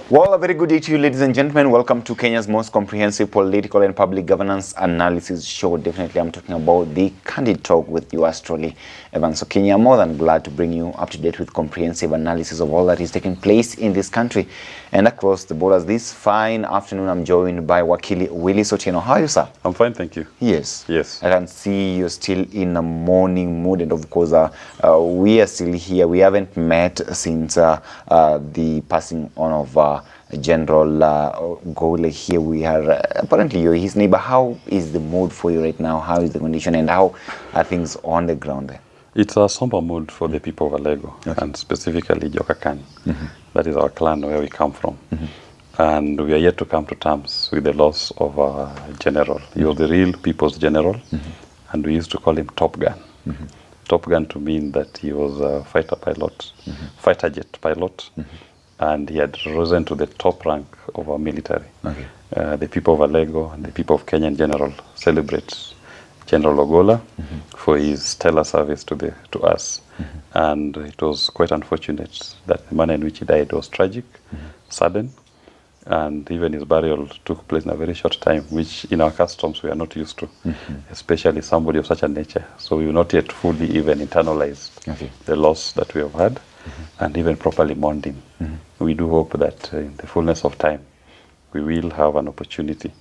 Well, a very good day to you, ladies and gentlemen. Welcome to Kenya's most comprehensive political and public governance analysis show. Definitely, I'm talking about the Candid Talk with yours truly, Evan Kenya. I'm more than glad to bring you up to date with comprehensive analysis of all that is taking place in this country and across the borders. This fine afternoon, I'm joined by Wakili Willie Sotieno. How are you, sir? I'm fine, thank you. Yes. Yes. I can see you're still in a morning mood, and of course, we are still here. We haven't met since the passing on of General Gole. Here we are. Apparently, you're his neighbor. How is the mood for you right now? How is the condition, and how are things on the ground there? It's a somber mood for the people of Alego, and specifically Jokakani. That is our clan where we come from. And we are yet to come to terms with the loss of our general. He was the real people's general, and we used to call him Top Gun. Top Gun to mean that he was a fighter pilot, fighter jet pilot, and he had risen to the top rank of our military. The people of Alego and the people of Kenya in general celebrate General Ogola for his stellar service to us. And it was quite unfortunate that the manner in which he died was tragic, sudden, and even his burial took place in a very short time, which in our customs we are not used to, especially somebody of such a nature. So we will not yet fully even internalize the loss that we have had, and even properly mourned him. We do hope that in the fullness of time, we will have an opportunity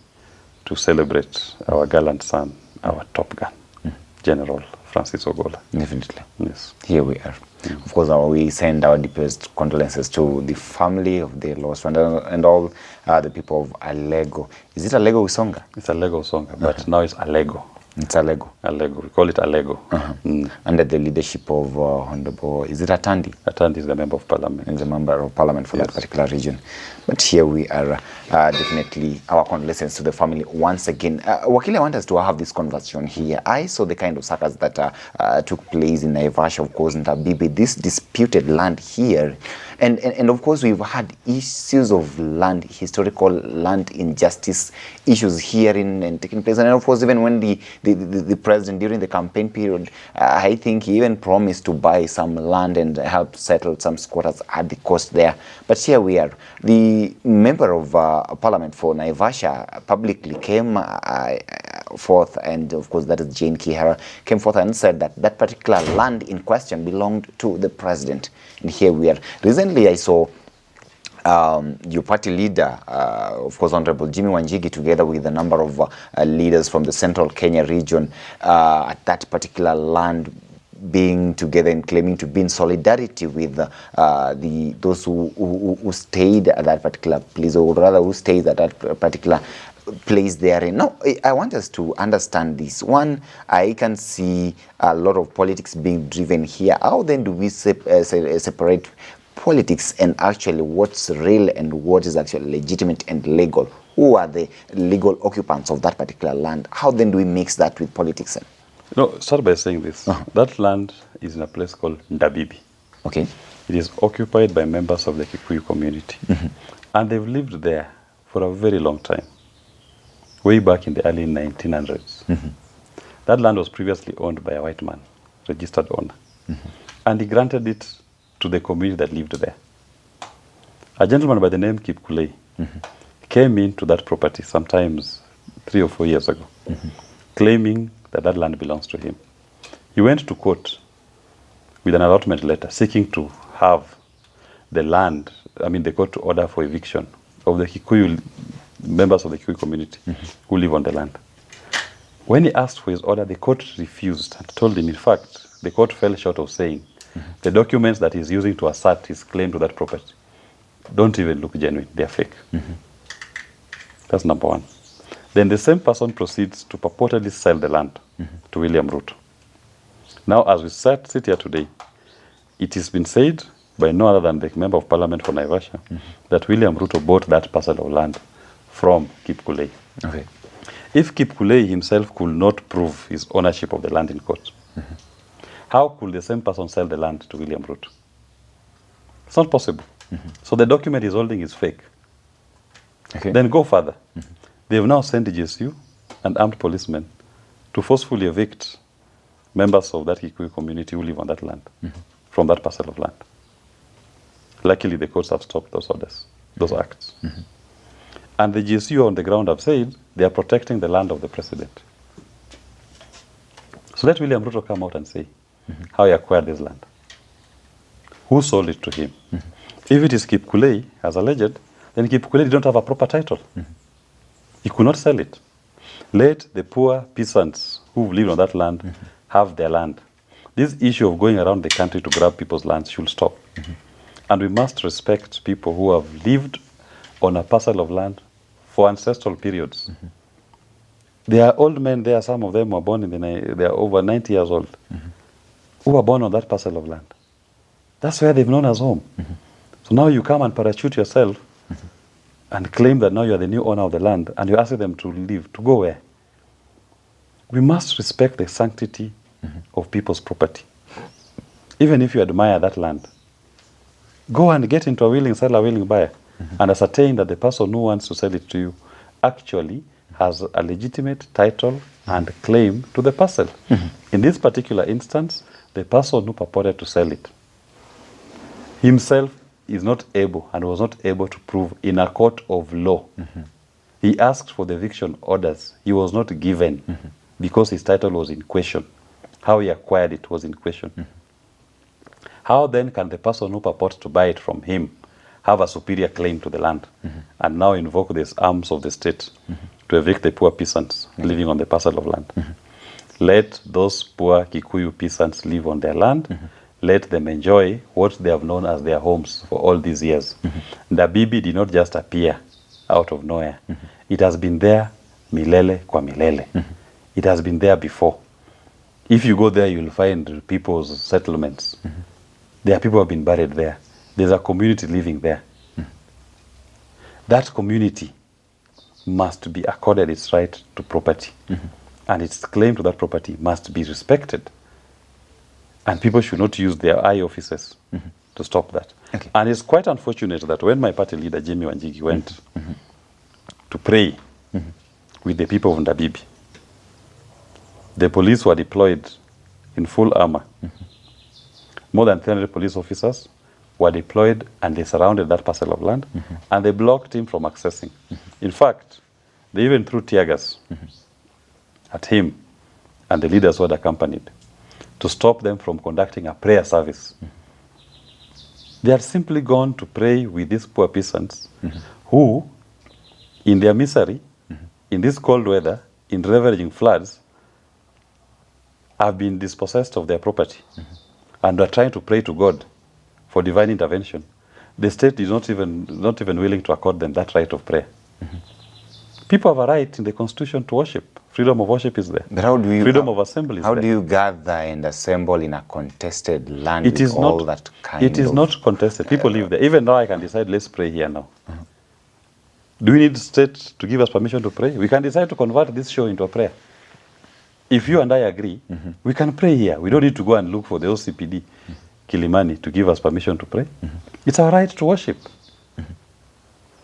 to celebrate our gallant son, our Top Gun, General Francis Ogola. Definitely. Yes. Here we are. Of course, we send our deepest condolences to the family of the lost one and all the people of Alego. Is it Alego Usonga? It's Alego Usonga, but now it's Alego. It's Alego. Alego. We call it Alego. Under the leadership of Honorable, is it Atandi? Atandi is the member of parliament. Is the member of parliament for that particular region. But here we are, definitely our condolences to the family once again. Wakili, I want us to have this conversation here. I saw the kind of circus that took place in Naivasha, of course, in NDABIBI, this disputed land here. And of course, we've had issues of land, historical land injustice issues here and taking place. And of course, even when the president, during the campaign period, I think he even promised to buy some land and help settle some squatters at the coast there. But here we are. The member of parliament for Naivasha publicly came forth, and of course, that is Jane Kihara, came forth and said that that particular land in question belonged to the president. And here we are. Recently, I saw your party leader, of course, Honorable Jimmy Wanjigi, together with a number of leaders from the central Kenya region at that particular land, being together and claiming to be in solidarity with those who stayed at that particular place, or rather who stayed at that particular place there. Now, I want us to understand this. One, I can see a lot of politics being driven here. How then do we separate politics and actually what's real and what is actually legitimate and legal? Who are the legal occupants of that particular land? How then do we mix that with politics? No, start by saying this. That land is in a place called NDABIBI. Okay. It is occupied by members of the Kikuyu community. And they've lived there for a very long time, way back in the early 1900s. That land was previously owned by a white man, registered owner. And he granted it to the community that lived there. A gentleman by the name Kip Kulei came into that property sometimes 3 or 4 years ago, claiming that that land belongs to him. He went to court with an allotment letter seeking to have the land, the court to order for eviction of the Kikuyu, members of the Kikuyu community who live on the land. When he asked for his order, the court refused and told him, in fact, the court fell short of saying, the documents that he's using to assert his claim to that property don't even look genuine, they're fake. That's number one. Then the same person proceeds to purportedly sell the land to William Ruto. Now, as we sit here today, it has been said by no other than the member of parliament for Naivasha that William Ruto bought that parcel of land from Kip Kulei. Okay. If Kip Kulei himself could not prove his ownership of the land in court, how could the same person sell the land to William Ruto? It's not possible. So the document he's holding is fake. Okay. Then go further. They have now sent GSU and armed policemen to forcefully evict members of that Kikuyu community who live on that land from that parcel of land. Luckily, the courts have stopped those orders. those acts. And the GSU on the ground have said they are protecting the land of the president. So let William Ruto come out and say how he acquired this land. Who sold it to him? If it is Kipkulei, as alleged, then Kipkulei did not have a proper title. He could not sell it. Let the poor peasants who live on that land have their land. This issue of going around the country to grab people's lands should stop. And we must respect people who have lived on a parcel of land for ancestral periods. There are old men there, some of them were born they are over 90 years old, who were born on that parcel of land. That's where they've known as home. So now you come and parachute yourself and claim that now you are the new owner of the land, and you ask them to leave, to go where? We must respect the sanctity of people's property. Even if you admire that land, go and get into a willing seller, willing buyer, and ascertain that the person who wants to sell it to you actually has a legitimate title and claim to the parcel. In this particular instance, the person who purported to sell it himself is not able and was not able to prove in a court of law. He asked for the eviction orders. He was not given because his title was in question. How he acquired it was in question. How then can the person who purports to buy it from him have a superior claim to the land and now invoke the arms of the state to evict the poor peasants living on the parcel of land? Let those poor Kikuyu peasants live on their land. Let them enjoy what they have known as their homes for all these years. NDABIBI did not just appear out of nowhere. It has been there milele kwa milele. It has been there before. If you go there, you'll find people's settlements. There are people who have been buried there. There's a community living there. That community must be accorded its right to property. And its claim to that property must be respected. And people should not use their eye offices to stop that. Okay. And it's quite unfortunate that when my party leader, Jimmy Wanjigi, went to pray with the people of NDABIBI, the police were deployed in full armor. More than 300 police officers were deployed, and they surrounded that parcel of land, and they blocked him from accessing. In fact, they even threw tear gas at him and the leaders who had accompanied to stop them from conducting a prayer service. They had simply gone to pray with these poor peasants who, in their misery, in this cold weather, in ravaging floods, have been dispossessed of their property and are trying to pray to God for divine intervention. The state is not even willing to accord them that right of prayer. People have a right in the Constitution to worship. Freedom of worship is there. But how do you, freedom of assembly is there. How do you gather and assemble in a contested land it is with not, all that kind It is of, not contested. People live there. Even now I can decide, let's pray here now. Do we need the state to give us permission to pray? We can decide to convert this show into a prayer. If you and I agree, we can pray here. We don't need to go and look for the OCPD, Kilimani, to give us permission to pray. It's our right to worship.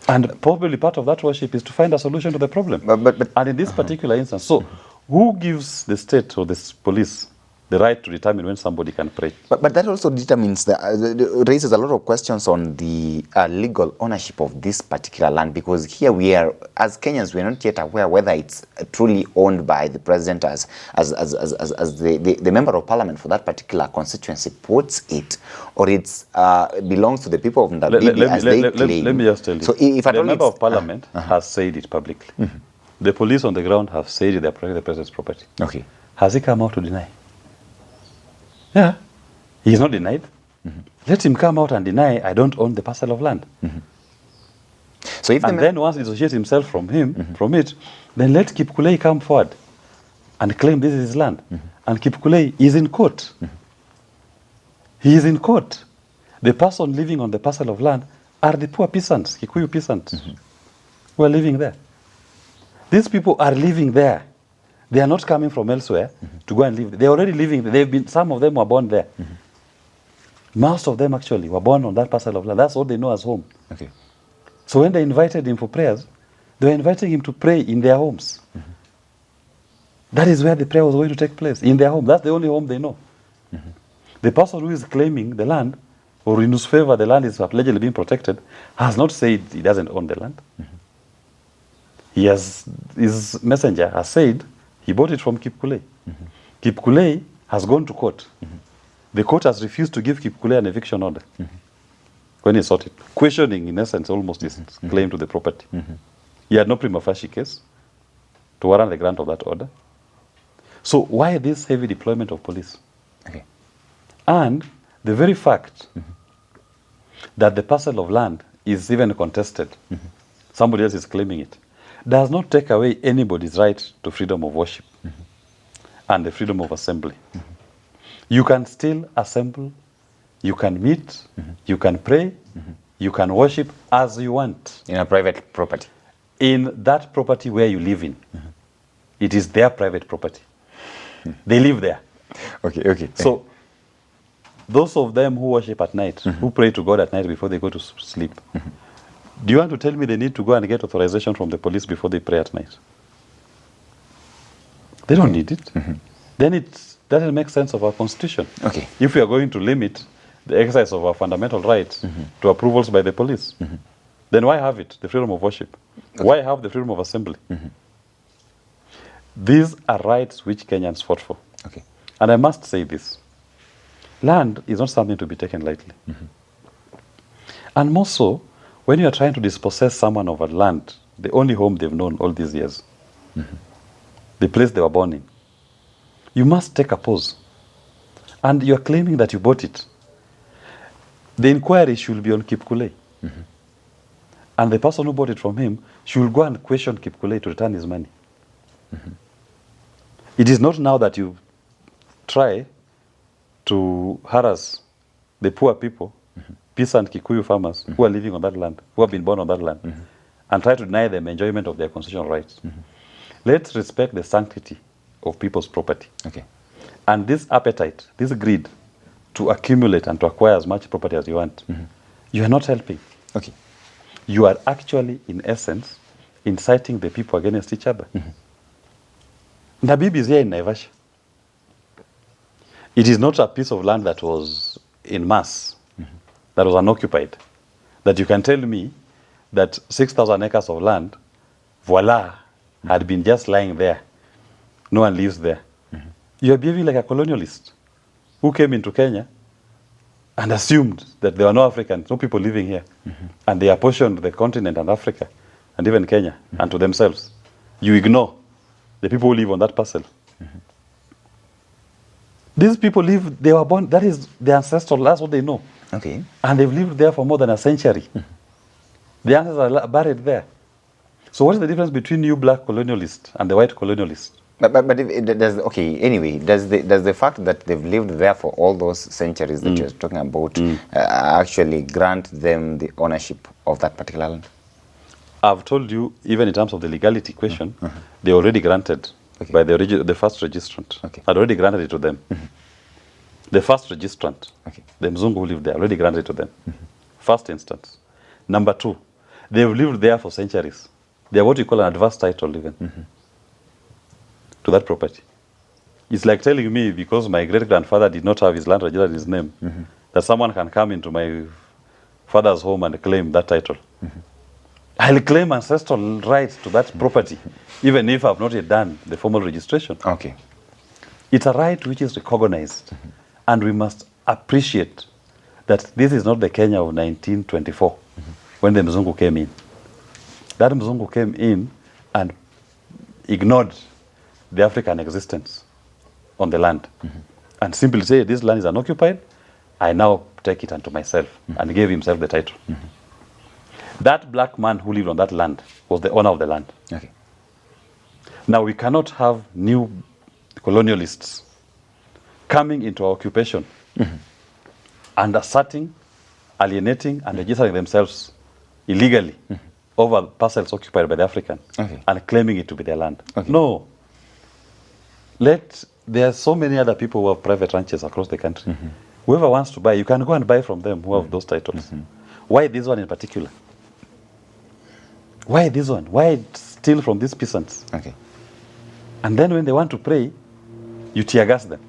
And probably part of that worship is to find a solution to the problem. But and in this particular instance, so who gives the state or the police the right to determine when somebody can pray? But that also determines, raises a lot of questions on the legal ownership of this particular land, because here we are, as Kenyans, we are not yet aware whether it's truly owned by the president as the member of parliament for that particular constituency puts it, or it belongs to the people of NDABIBI as they claim. Let me just tell you. So if the member of parliament has said it publicly. The police on the ground have said they are protecting the president's property. Okay. Has he come out to deny? Yeah, he is not denied. Let him come out and deny, I don't own the parcel of land. So if then once he dissociates himself from from it, then let Kipkulei come forward and claim this is his land. And Kipkulei is in court. He is in court. The person living on the parcel of land are the poor peasants, Kikuyu peasants, who are living there. These people are living there. They are not coming from elsewhere to go and live. They're already living there. Some of them were born there. Most of them actually were born on that parcel of land. That's all they know as home. Okay. So when they invited him for prayers, they were inviting him to pray in their homes. That is where the prayer was going to take place, in their home. That's the only home they know. The person who is claiming the land or in whose favor the land is allegedly being protected, has not said he doesn't own the land. His messenger has said he bought it from Kipkulei. Kipkulei has gone to court. The court has refused to give Kipkulei an eviction order when he sought it, questioning, in essence, almost his claim to the property. He had no prima facie case to warrant the grant of that order. So why this heavy deployment of police? Okay. And the very fact that the parcel of land is even contested, somebody else is claiming it, does not take away anybody's right to freedom of worship and the freedom of assembly. You can still assemble, you can meet, you can pray, you can worship as you want. In a private property. In that property where you live in. It is their private property. They live there. Okay. So, those of them who worship at night, who pray to God at night before they go to sleep, do you want to tell me they need to go and get authorization from the police before they pray at night? They don't need it. Then it doesn't make sense of our constitution. Okay. If we are going to limit the exercise of our fundamental rights to approvals by the police, then why have it, the freedom of worship? Okay. Why have the freedom of assembly? These are rights which Kenyans fought for. Okay. And I must say this. Land is not something to be taken lightly. And more so, when you are trying to dispossess someone of a land, the only home they've known all these years, the place they were born in, you must take a pause. And you are claiming that you bought it. The inquiry should be on Kipkulei. And the person who bought it from him should go and question Kipkulei to return his money. It is not now that you try to harass the poor people, peasant Kikuyu farmers who are living on that land, who have been born on that land, and try to deny them enjoyment of their constitutional rights. Let's respect the sanctity of people's property. Okay. And this appetite, this greed to accumulate and to acquire as much property as you want, you are not helping. Okay. You are actually, in essence, inciting the people against each other. NDABIBI is here in Naivasha. It is not a piece of land that was in mass, that was unoccupied, that you can tell me that 6,000 acres of land, voila, had been just lying there. No one lives there. You are behaving like a colonialist who came into Kenya and assumed that there were no Africans, no people living here. And they apportioned the continent and Africa and even Kenya unto themselves. You ignore the people who live on that parcel. These people live, they were born, that is their ancestral, that's what they know. Okay. And they've lived there for more than a century. The ancestors are buried there. So what is the difference between you black colonialist and the white colonialist? But if it does, okay, anyway, does the fact that they've lived there for all those centuries that you're talking about actually grant them the ownership of that particular land? I've told you, even in terms of the legality question, they already granted by the first registrant. Okay. I'd already granted it to them. The first registrant, the Mzungu who lived there, already granted it to them. First instance. Number two, they've lived there for centuries. They are what you call an adverse title even to that property. It's like telling me, because my great-grandfather did not have his land registered in his name, that someone can come into my father's home and claim that title. I'll claim ancestral rights to that property, even if I've not yet done the formal registration. Okay. It's a right which is recognized, and we must appreciate that this is not the Kenya of 1924, when the Mzungu came in. That Mzungu came in and ignored the African existence on the land, and simply say, this land is unoccupied, I now take it unto myself, and gave himself the title. That black man who lived on that land was the owner of the land. Okay. Now we cannot have new colonialists coming into our occupation and asserting, alienating, and registering themselves illegally over parcels occupied by the African and claiming it to be their land. No. There are so many other people who have private ranches across the country. Whoever wants to buy, you can go and buy from them who have those titles. Why this one in particular? Why this one? Why steal from these peasants? And then when they want to pray, you tear gas them.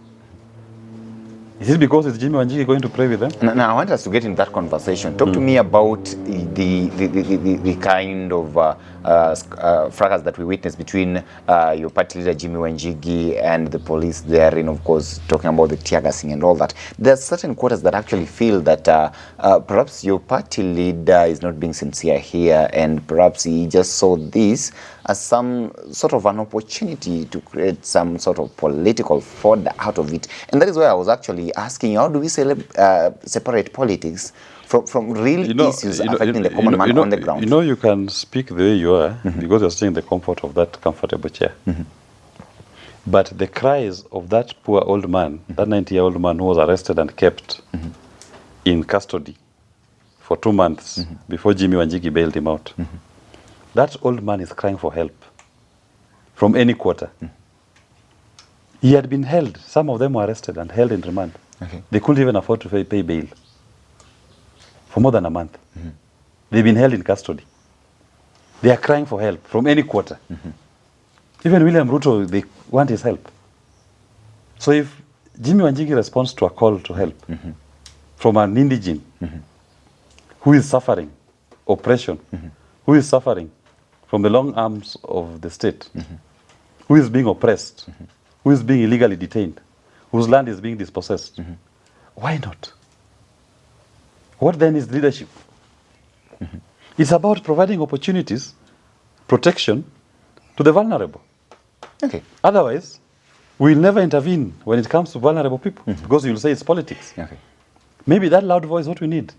Is it because it's Jimmy Wanjigi going to pray with them? Now, I want us to get into that conversation. Talk to me about the kind of fracas that we witnessed between your party leader Jimmy Wanjigi and the police therein, of course, talking about the tear gassing and all that. There are certain quarters that actually feel that perhaps your party leader is not being sincere here, and perhaps he just saw this as some sort of an opportunity to create some sort of political fodder out of it. And that is why I was actually asking you, how do we separate politics from real issues affecting the common man on the ground? You know, you can speak the way you are because you're staying in the comfort of that comfortable chair. But the cries of that poor old man, that 90-year-old man who was arrested and kept in custody for 2 months before Jimmy Wanjigi bailed him out, that old man is crying for help from any quarter. He had been held. Some of them were arrested and held in remand. Okay. They couldn't even afford to pay bail for more than a month. They've been held in custody. They are crying for help from any quarter. Even William Ruto, they want his help. So if Jimmy Wanjigi responds to a call to help from an indigene who is suffering oppression, who is suffering from the long arms of the state, who is being oppressed, who is being illegally detained, whose land is being dispossessed, why not? What then is leadership? It's about providing opportunities, protection to the vulnerable. Okay. Otherwise, we'll never intervene when it comes to vulnerable people because you'll say it's politics. Okay. Maybe that loud voice is what we need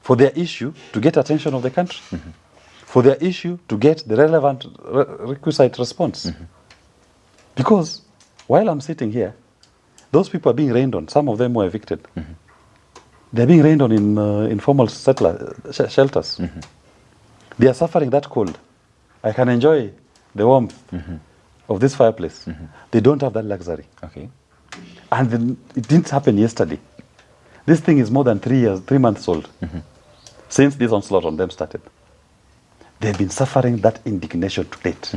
for their issue to get attention of the country, for their issue to get the relevant requisite response. Because while I'm sitting here, those people are being rained on. Some of them were evicted. They're being rained on in informal shelters. They are suffering that cold. I can enjoy the warmth of this fireplace. They don't have that luxury. Okay. And then it didn't happen yesterday. This thing is more than 3 months old since this onslaught on them started. They've been suffering that indignation to date.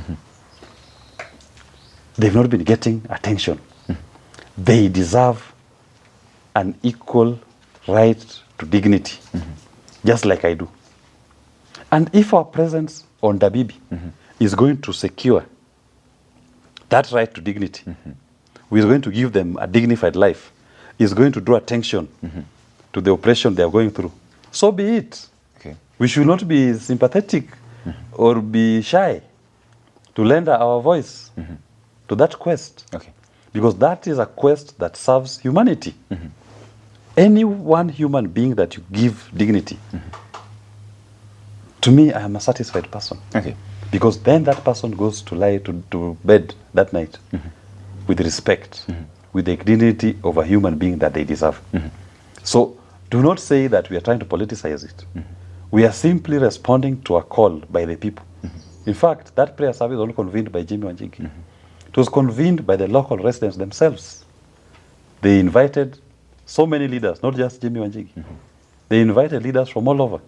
They've not been getting attention. They deserve an equal right to dignity, just like I do. And if our presence on NDABIBI is going to secure that right to dignity, we're going to give them a dignified life, is going to draw attention to the oppression they are going through, so be it. Okay. We should not be sympathetic or be shy to lend our voice to that quest. Okay. Because that is a quest that serves humanity. Any one human being that you give dignity, to me, I am a satisfied person. Okay. Because then that person goes to lie to bed that night with respect, with the dignity of a human being that they deserve. So do not say that we are trying to politicize it. We are simply responding to a call by the people. In fact, that prayer service was not convened by Jimmy Wanjigi. It was convened by the local residents themselves. They invited so many leaders, not just Jimmy Wanjigi. They invited leaders from all over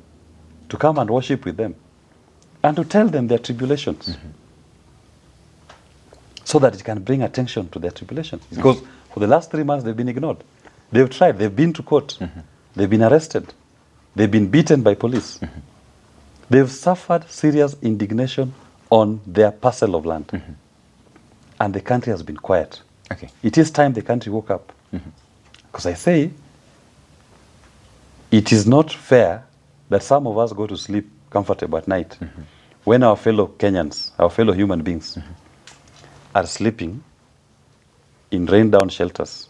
to come and worship with them and to tell them their tribulations so that it can bring attention to their tribulations. Because for the last 3 months, they've been ignored. They've tried. They've been to court. They've been arrested. They've been beaten by police. They've suffered serious indignation on their parcel of land. And the country has been quiet. Okay. It is time the country woke up. Because I say, it is not fair that some of us go to sleep comfortable at night when our fellow Kenyans, our fellow human beings, are sleeping in rain-down shelters,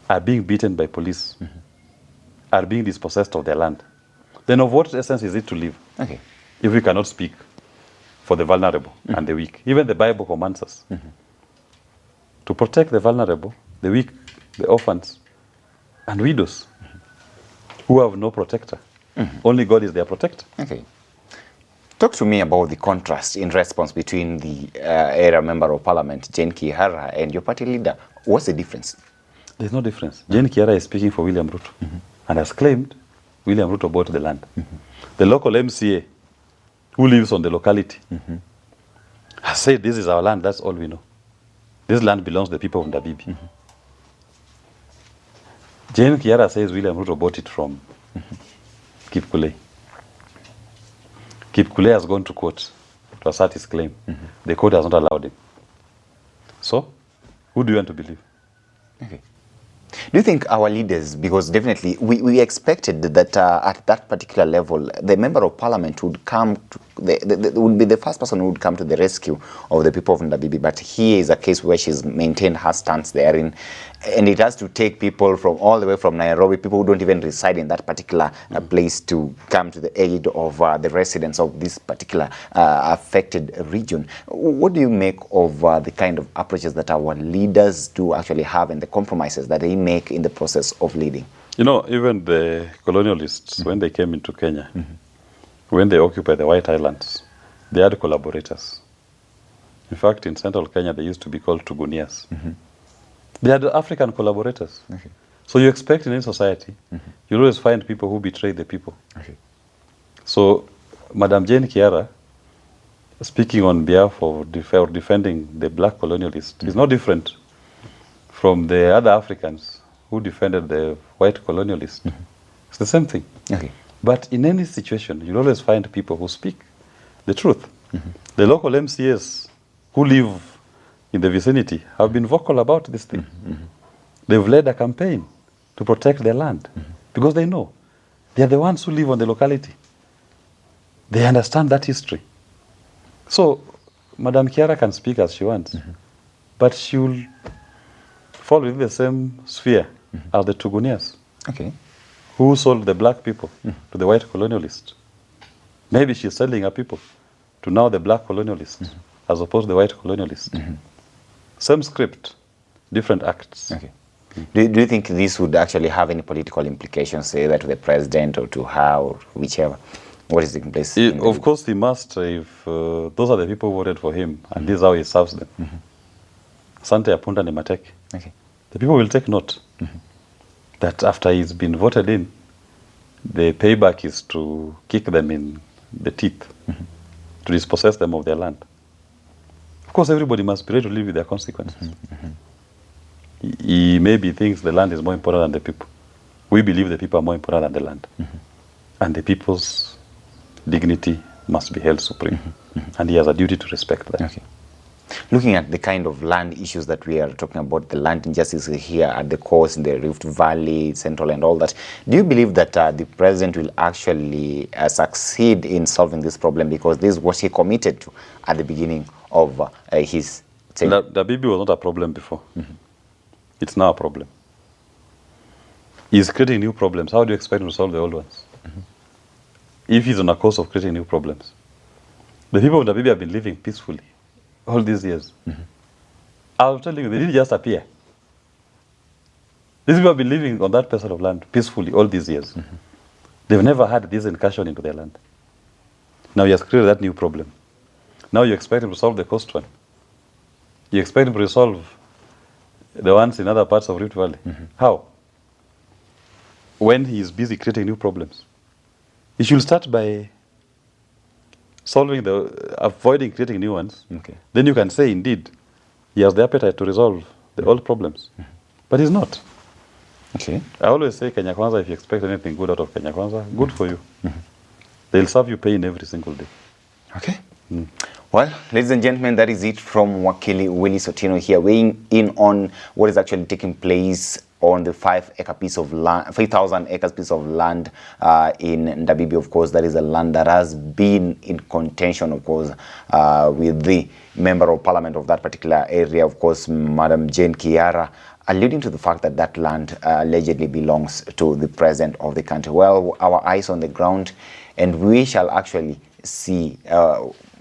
are being beaten by police, are being dispossessed of their land. Then of what essence is it to live if we cannot speak for the vulnerable and the weak? Even the Bible commands us to protect the vulnerable, the weak, the orphans, and widows who have no protector. Only God is their protector. Okay. Talk to me about the contrast in response between the area member of parliament, Jane Kihara, and your party leader. What's the difference? There's no difference. Jane Kihara is speaking for William Ruto and has claimed William Ruto bought the land. The local MCA who lives on the locality has said, this is our land, that's all we know. This land belongs to the people of NDABIBI. Jane Kiara says William Ruto bought it from Kipkule. Kipkule has gone to court to assert his claim. The court has not allowed him. So, who do you want to believe? Okay. Do you think our leaders, because definitely we expected that at that particular level, the member of parliament would come, would be the first person who would come to the rescue of the people of NDABIBI, but here is a case where she's maintained her stance therein, and it has to take people from all the way from Nairobi, people who don't even reside in that particular place, to come to the aid of the residents of this particular affected region. What do you make of the kind of approaches that our leaders do actually have and the compromises that they make in the process of leading? You know, even the colonialists, when they came into Kenya, when they occupied the White Islands, they had collaborators. In fact, in central Kenya, they used to be called Tugunias. They had African collaborators. Okay. So you expect in any society, you always find people who betray the people. Okay. So Madam Jane Kiara, speaking on behalf of defending the black colonialist, is no different from the other Africans who defended the white colonialist. It's the same thing. Okay. But in any situation, you'll always find people who speak the truth. The local MCAs who live in the vicinity have been vocal about this thing. They've led a campaign to protect their land because they know they are the ones who live on the locality. They understand that history. So Madam Kiara can speak as she wants, but she'll fall within the same sphere as the Tugunias, Okay. who sold the black people to the white colonialist. Maybe she's selling her people to now the black colonialist as opposed to the white colonialist. Same script, different acts. Okay. Do you think this would actually have any political implications, say that to the president or to her or whichever? What is taking place? Of course, he must, if those are the people who voted for him, and this is how he serves them. Sante Apunda ni Mateke. Okay. The people will take note that after he's been voted in, the payback is to kick them in the teeth, to dispossess them of their land. Of course, everybody must be ready to live with their consequences. He maybe thinks the land is more important than the people. We believe the people are more important than the land. And the people's dignity must be held supreme. And he has a duty to respect that. Okay. Looking at the kind of land issues that we are talking about, the land injustice here at the coast, in the Rift Valley, Central and all that, do you believe that the president will actually succeed in solving this problem? Because this is what he committed to at the beginning of his tenure. The NDABIBI was not a problem before. It's now a problem. He's creating new problems. How do you expect him to solve the old ones? If he's on a course of creating new problems. The people of NDABIBI have been living peacefully all these years. I'll tell you, they didn't just appear. These people have been living on that parcel of land peacefully all these years. They've never had this incursion into their land. Now he has created that new problem. Now you expect him to solve the coast one. You expect him to resolve the ones in other parts of Rift Valley. How? When he is busy creating new problems. He should start by avoiding creating new ones. Okay. Then you can say, indeed, he has the appetite to resolve the old problems. But he's not. Okay. I always say, Kenya Kwanza, if you expect anything good out of Kenya Kwanza, good for you. They'll serve you pain every single day. Okay. Well, ladies and gentlemen, that is it from Wakili Willie Sotino here, weighing in on what is actually taking place on the 5-acre piece of land, 5,000 acres piece of land in NDABIBI. Of course, that is a land that has been in contention, of course, with the member of parliament of that particular area, of course, Madam Jane Kiara, alluding to the fact that that land allegedly belongs to the president of the country. Well, our eyes on the ground, and we shall actually see,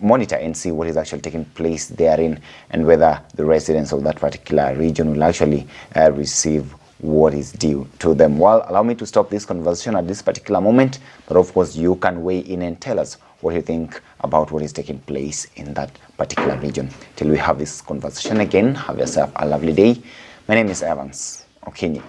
monitor and see what is actually taking place therein, and whether the residents of that particular region will actually receive what is due to them. Well, allow me to stop this conversation at this particular moment, but of course you can weigh in and tell us what you think about what is taking place in that particular region. Till we have this conversation again, have yourself a lovely day. My name is Evans Okinyi.